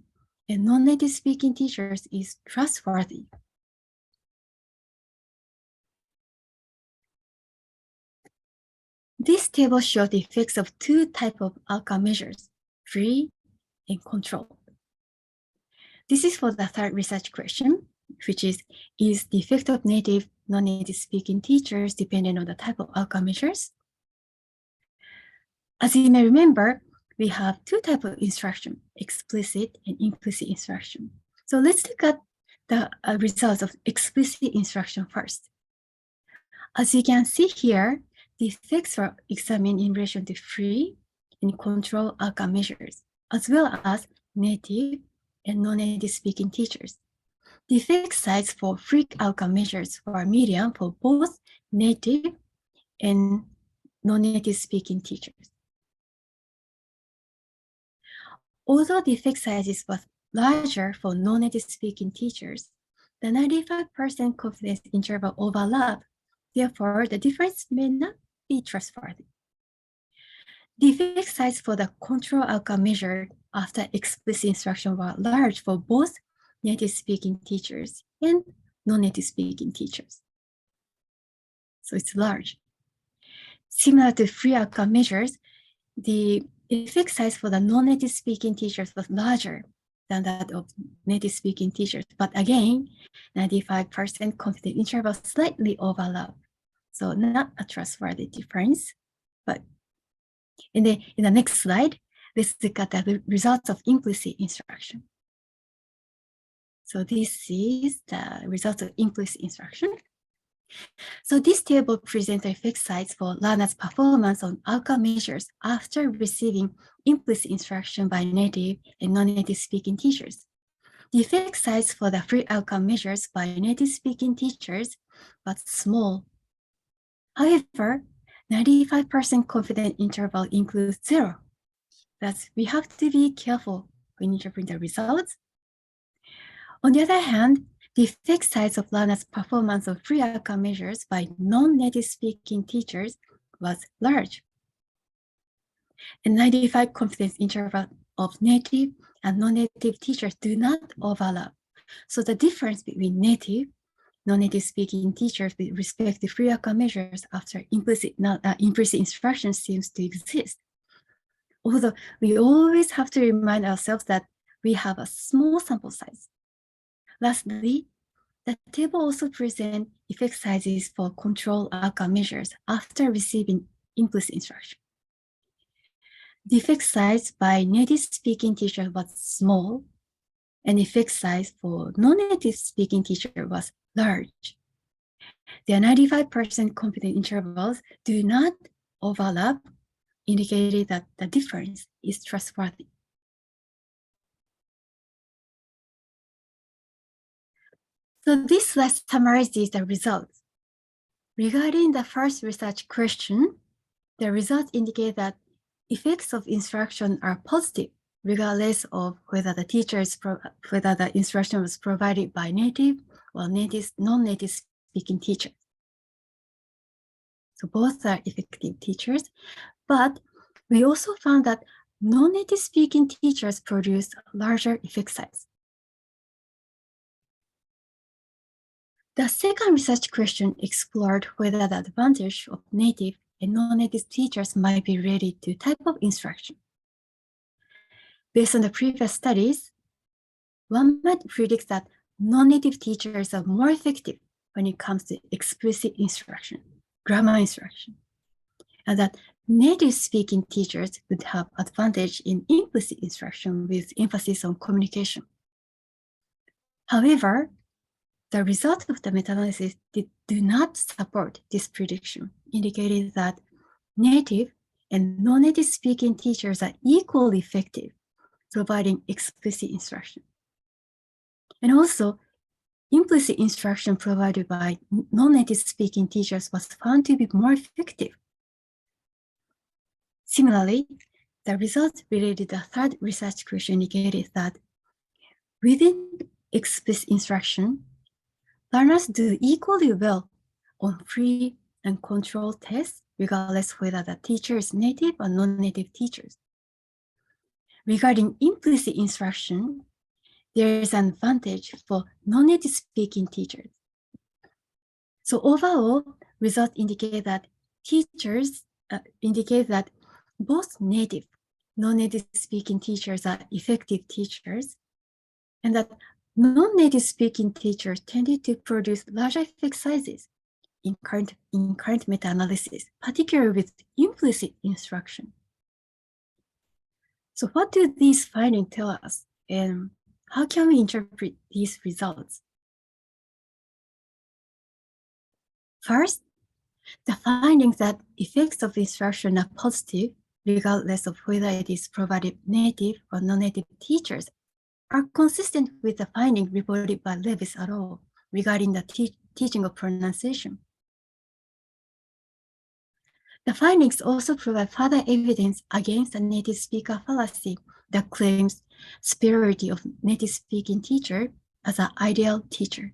and non-native speaking teachers is trustworthy. This table shows the effects of two types of outcome measures, free and controlled. This is for the third research question, which is the effect of native, non-native speaking teachers dependent on the type of outcome measures? As you may remember, we have two types of instruction, explicit and implicit instruction. So let's look at the results of explicit instruction first. As you can see here, the effects are examined in relation to free and control outcome measures, as well as native and non-native speaking teachers. The effect size for free outcome measures were medium for both native and non-native speaking teachers. Although the effect sizes was larger for non-native speaking teachers, the 95% confidence interval overlap. Therefore, the difference may not be trustworthy. The effect size for the control outcome measured after explicit instruction were large for both native speaking teachers and non-native speaking teachers. So it's large. Similar to free outcome measures, the effect size for the non-native speaking teachers was larger than that of native speaking teachers. But again, 95% confidence interval slightly overlap. So not a trustworthy difference. But in the next slide, let's look at the results of implicit instruction. So this is the results of implicit instruction. So this table presents the effect size for learners' performance on outcome measures after receiving implicit instruction by native and non-native speaking teachers. The effect size for the free outcome measures by native speaking teachers was small. However, 95% confidence interval includes 0. Thus, we have to be careful when interpreting the results. On the other hand, the effect size of learners' performance of free outcome measures by non-native speaking teachers was large. And 95 confidence interval of native and non-native teachers do not overlap. So the difference between native, non-native speaking teachers with respect to free outcome measures after implicit instruction seems to exist. Although we always have to remind ourselves that we have a small sample size. Lastly, the table also presents effect sizes for control outcome measures after receiving implicit instruction. The effect size by native speaking teacher was small, and effect size for non-native speaking teacher was large. The 95% confidence intervals do not overlap, indicating that the difference is trustworthy. So this slide summarizes the results. Regarding the first research question, the results indicate that effects of instruction are positive, regardless of whether the instruction was provided by native or non-native speaking teachers. So both are effective teachers, but we also found that non-native speaking teachers produce larger effect size. The second research question explored whether the advantage of native and non-native teachers might be related to type of instruction. Based on the previous studies, one might predict that non-native teachers are more effective when it comes to explicit instruction, grammar instruction, and that native speaking teachers would have advantage in implicit instruction with emphasis on communication. However, the results of the meta-analysis do not support this prediction, indicating that native and non-native speaking teachers are equally effective, providing explicit instruction. And also, implicit instruction provided by non-native speaking teachers was found to be more effective. Similarly, the results related to the third research question indicated that within explicit instruction, learners do equally well on free and controlled tests, regardless whether the teacher is native or non-native teachers. Regarding implicit instruction, there is an advantage for non-native speaking teachers. So overall, results indicate that both native, non-native speaking teachers are effective teachers, and that non-native speaking teachers tended to produce larger effect sizes in current meta-analysis, particularly with implicit instruction. So what do these findings tell us, and how can we interpret these results? First, the findings that effects of instruction are positive, regardless of whether it is provided native or non-native teachers, are consistent with the finding reported by Lewis et al. Regarding the teaching of pronunciation. The findings also provide further evidence against the native speaker fallacy that claims superiority of native speaking teacher as an ideal teacher.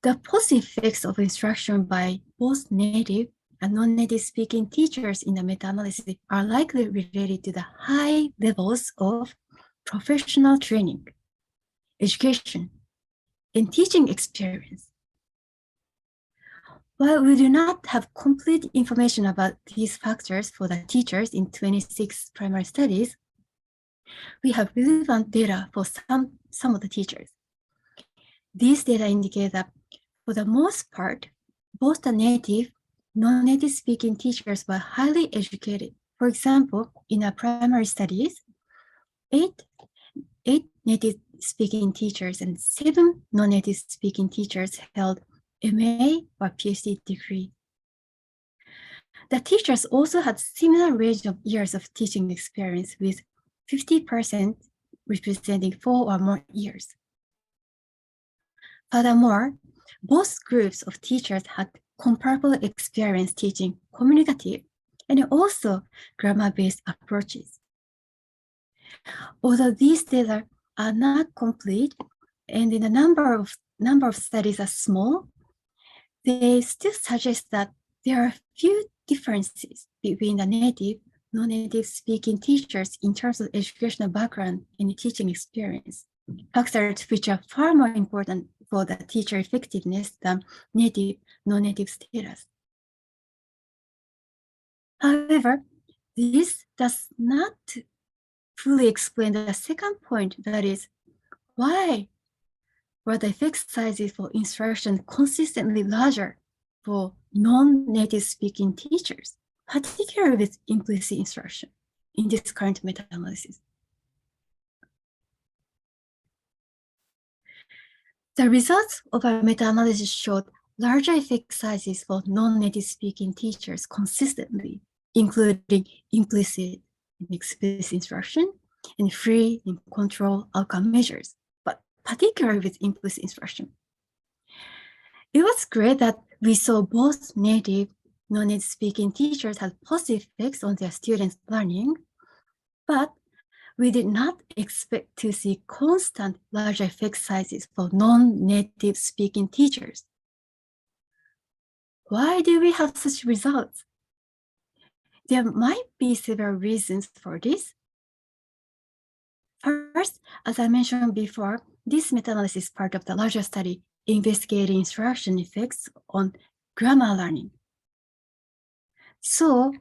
The positive effects of instruction by both native and non-native speaking teachers in the meta-analysis are likely related to the high levels of professional training, education, and teaching experience. While we do not have complete information about these factors for the teachers in 26 primary studies, we have relevant data for some of the teachers. These data indicate that for the most part, both the native, non-native speaking teachers were highly educated. For example, in our primary studies, eight native speaking teachers and 7 non-native speaking teachers held MA or PhD degree. The teachers also had similar range of years of teaching experience, with 50% representing 4 or more years. Furthermore, both groups of teachers had comparable experience teaching communicative and also grammar-based approaches. Although these data are not complete and the number of studies are small, they still suggest that there are few differences between the native, non-native speaking teachers in terms of educational background and teaching experience, factors which are far more important for the teacher effectiveness than native, non-native status. However, this does not fully explain the second point, that is, why were the effect sizes for instruction consistently larger for non-native speaking teachers, particularly with implicit instruction in this current meta-analysis? The results of our meta-analysis showed larger effect sizes for non-native speaking teachers consistently, including implicit and explicit instruction and free and control outcome measures, but particularly with implicit instruction. It was great that we saw both native, non-native speaking teachers had positive effects on their students' learning, but we did not expect to see constant larger effect sizes for non-native speaking teachers. Why do we have such results? There might be several reasons for this. First, as I mentioned before, this meta-analysis is part of the larger study investigating instruction effects on grammar learning. So,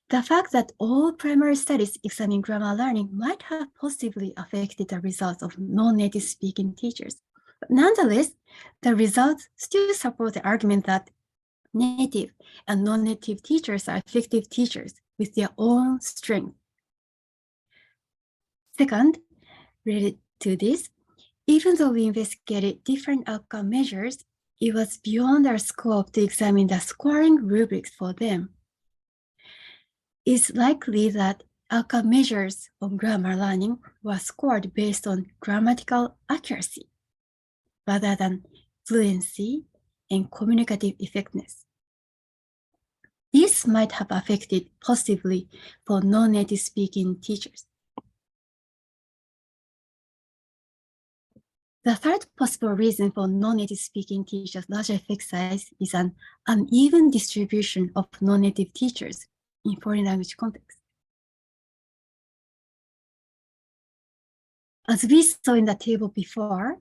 the fact that all primary studies examining grammar learning might have positively affected the results of non-native speaking teachers. But nonetheless, the results still support the argument that native and non-native teachers are effective teachers with their own strength. Second, related to this, even though we investigated different outcome measures, it was beyond our scope to examine the scoring rubrics for them. It's likely that outcome measures on grammar learning were scored based on grammatical accuracy rather than fluency and communicative effectiveness. This might have affected positively for non-native speaking teachers. The third possible reason for non-native speaking teachers' larger effect size is an uneven distribution of non-native teachers in foreign language context. As we saw in the table before,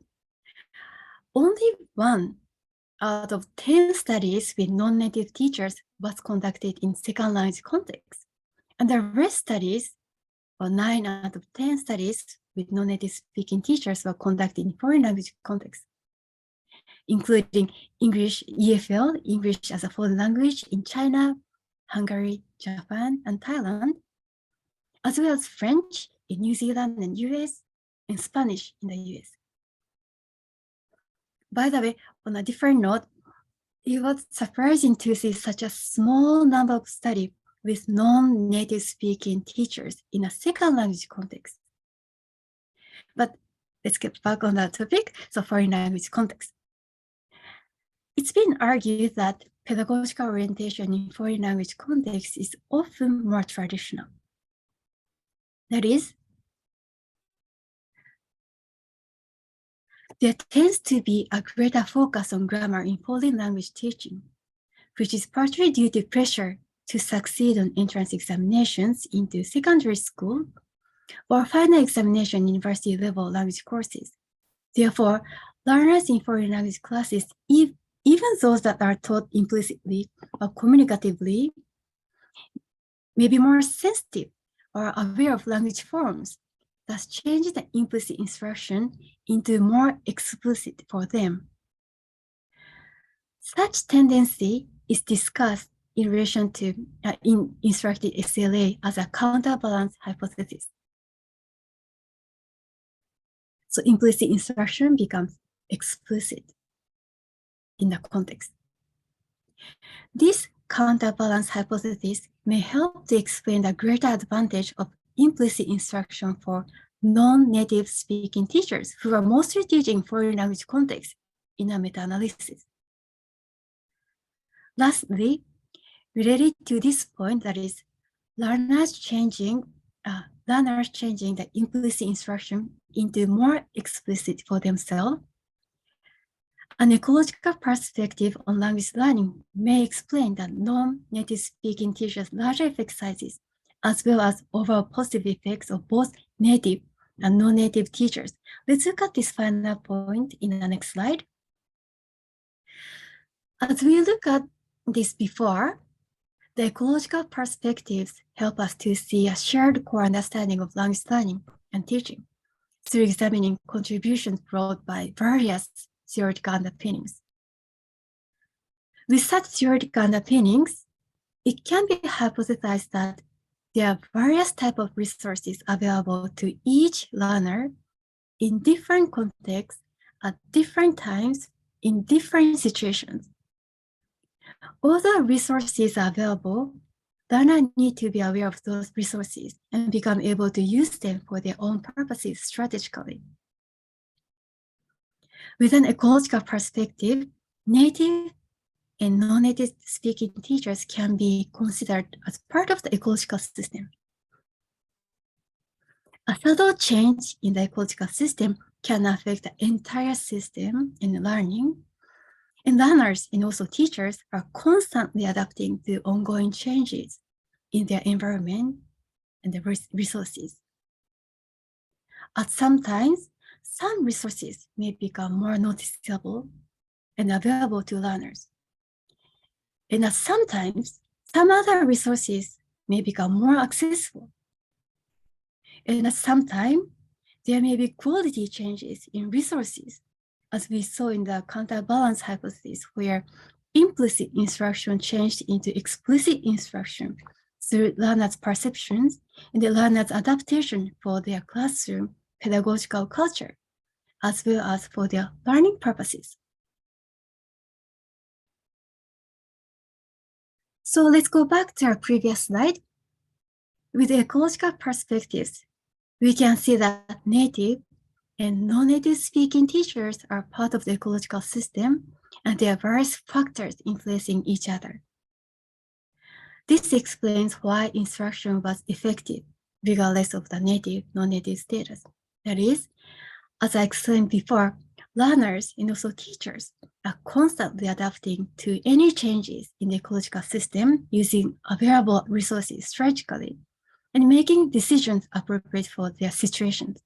only 1 out of 10 studies with non-native teachers was conducted in second language context, and the rest studies, or 9 out of 10 studies with non-native speaking teachers, were conducted in foreign language context, including English EFL, English as a foreign language, in China, Hungary, Japan, and Thailand, as well as French in New Zealand and US, and Spanish in the US. By the way, on a different note, it was surprising to see such a small number of studies with non-native speaking teachers in a second language context. But let's get back on that topic, so foreign language context. It's been argued that pedagogical orientation in foreign language context is often more traditional. That is, there tends to be a greater focus on grammar in foreign language teaching, which is partly due to pressure to succeed on entrance examinations into secondary school or final examination university level language courses. Therefore, learners in foreign language classes even those that are taught implicitly or communicatively may be more sensitive or aware of language forms, thus changing the implicit instruction into more explicit for them. Such tendency is discussed in relation to in instructed CERLL as a counterbalance hypothesis. So implicit instruction becomes explicit in the context. This counterbalance hypothesis may help to explain the greater advantage of implicit instruction for non-native speaking teachers who are mostly teaching foreign language context in a meta-analysis. Lastly, related to this point, that is, learners changing the implicit instruction into more explicit for themselves, an ecological perspective on language learning may explain that non-native speaking teachers' larger effect sizes, as well as overall positive effects of both native and non-native teachers. Let's look at this final point in the next slide. As we look at this before, the ecological perspectives help us to see a shared core understanding of language learning and teaching through examining contributions brought by various theoretical underpinnings. With such theoretical underpinnings, it can be hypothesized that there are various types of resources available to each learner in different contexts at different times in different situations. Although resources are available, learners need to be aware of those resources and become able to use them for their own purposes strategically. With an ecological perspective, native and non-native speaking teachers can be considered as part of the ecological system. A subtle change in the ecological system can affect the entire system in learning, and learners and also teachers are constantly adapting to ongoing changes in their environment and the resources. At some times, some resources may become more noticeable and available to learners. And at sometimes, some other resources may become more accessible. And at some time, there may be quality changes in resources, as we saw in the counterbalance hypothesis, where implicit instruction changed into explicit instruction through learners' perceptions and the learners' adaptation for their classroom pedagogical culture, as well as for their learning purposes. So let's go back to our previous slide. With ecological perspectives, we can see that native and non-native speaking teachers are part of the ecological system, and there are various factors influencing each other. This explains why instruction was effective, regardless of the native, non-native status. That is, as I explained before, learners and also teachers are constantly adapting to any changes in the ecological system using available resources strategically and making decisions appropriate for their situations.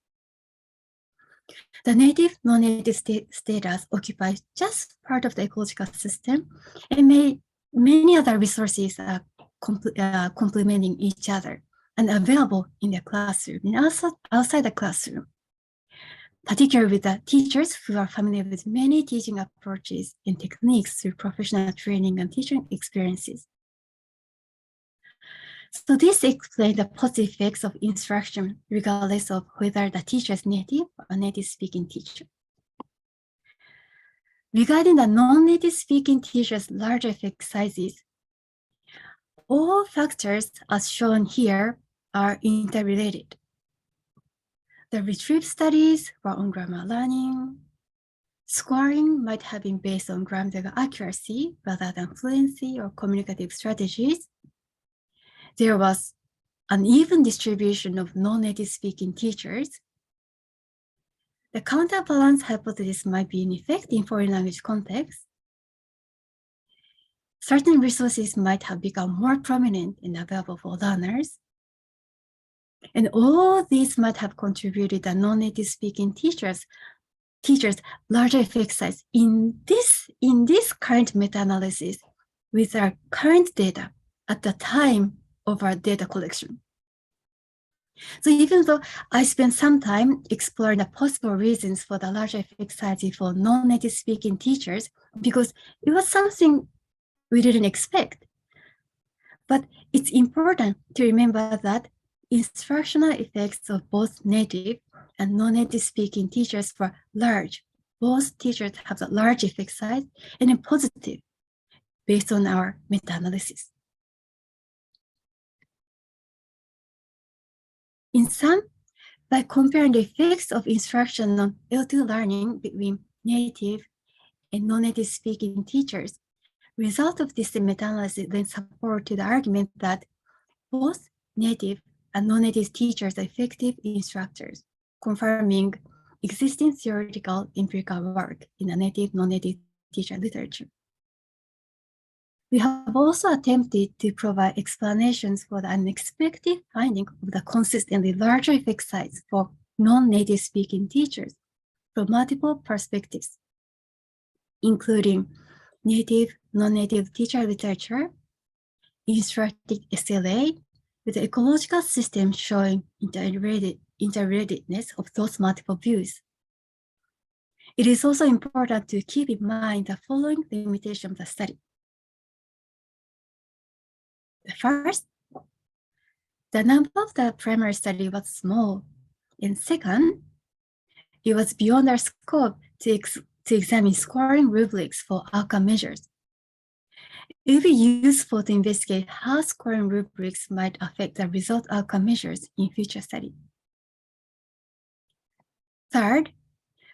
The native, non-native status occupies just part of the ecological system, and many other resources are complementing each other and available in the classroom and also outside the classroom, particularly with the teachers who are familiar with many teaching approaches and techniques through professional training and teaching experiences. So this explains the positive effects of instruction, regardless of whether the teacher is native or native speaking teacher. Regarding the non-native speaking teachers' large effect sizes, all factors as shown here are interrelated. The retrieved studies were on grammar learning. Scoring might have been based on grammatical accuracy rather than fluency or communicative strategies. There was an even distribution of non-native speaking teachers. The counterbalance hypothesis might be in effect in foreign language context. Certain resources might have become more prominent and available for learners. And all these might have contributed to non-native speaking teachers teachers larger effect size in this current meta-analysis with our current data at the time of our data collection. So even though I spent some time exploring the possible reasons for the larger effect size for non-native speaking teachers, because it was something we didn't expect. But it's important to remember that instructional effects of both native and non-native speaking teachers were large. Both teachers have a large effect size and a positive based on our meta-analysis. In sum, by comparing the effects of instruction on L2 learning between native and non-native speaking teachers, result of this meta-analysis then support to the argument that both native and non-native teachers are effective instructors, confirming existing theoretical empirical work in the native, non-native teacher literature. We have also attempted to provide explanations for the unexpected finding of the consistently larger effect size for non-native speaking teachers from multiple perspectives, including native, non-native teacher literature, instructive SLA, with the ecological system showing interrelatedness of those multiple views. It is also important to keep in mind the following limitation of the study. First, the number of the primary study was small. And second, it was beyond our scope to examine scoring rubrics for outcome measures. It would be useful to investigate how scoring rubrics might affect the result outcome measures in future study. Third,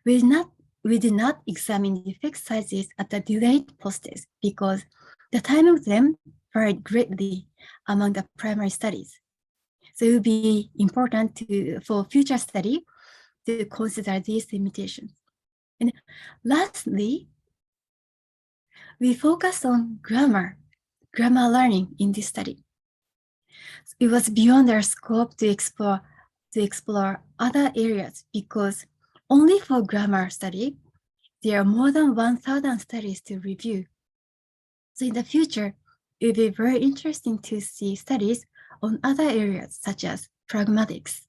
we did not examine the effect sizes at the delayed post-test because the time of them varied greatly among the primary studies. So it would be important for future study to consider these limitations. And lastly, we focused on grammar learning in this study. It was beyond our scope to explore other areas because only for grammar study, there are more than 1,000 studies to review. So in the future, it will be very interesting to see studies on other areas such as pragmatics.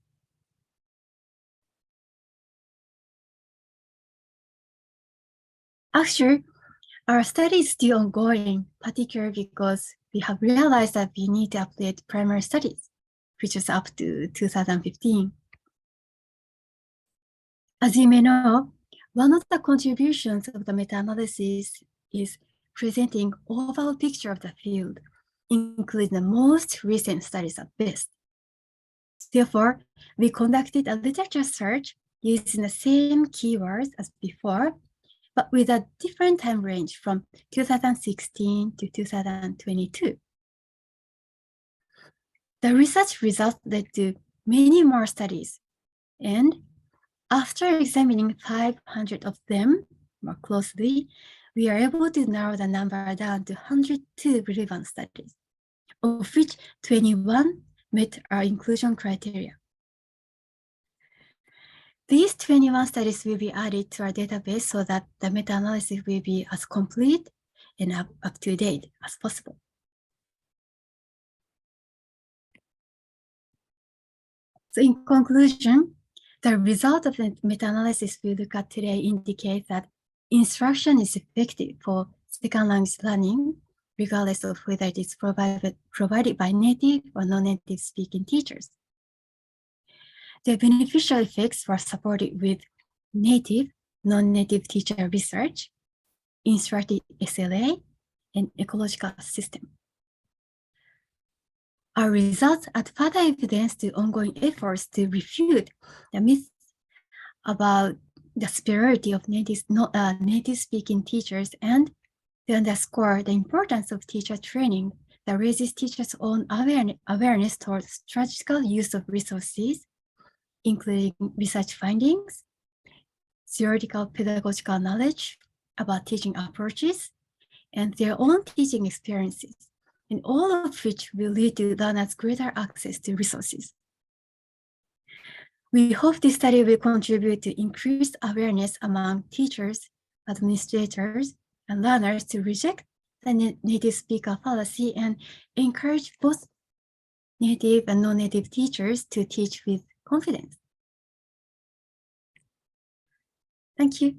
Actually, our study is still ongoing, particularly because we have realized that we need to update primary studies, which is up to 2015. As you may know, one of the contributions of the meta-analysis is presenting overall picture of the field, including the most recent studies at best. Therefore, we conducted a literature search using the same keywords as before, but with a different time range from 2016 to 2022. The research results led to many more studies, and after examining 500 of them more closely, we are able to narrow the number down to 102 relevant studies, of which 21 met our inclusion criteria. These 21 studies will be added to our database so that the meta-analysis will be as complete and up to date as possible. So in conclusion, the result of the meta-analysis we look at today indicates that instruction is effective for second language learning, regardless of whether it is provided by native or non-native speaking teachers. The beneficial effects were supported with native, non-native teacher research, instructive SLA, and ecological system. Our results add further evidence to ongoing efforts to refute the myths about the superiority of native-speaking teachers and to underscore the importance of teacher training that raises teachers' own awareness towards strategical use of resources, including research findings, theoretical pedagogical knowledge about teaching approaches, and their own teaching experiences, and all of which will lead to learners' greater access to resources. We hope this study will contribute to increased awareness among teachers, administrators, and learners to reject the native speaker fallacy and encourage both native and non-native teachers to teach with confidence. Thank you.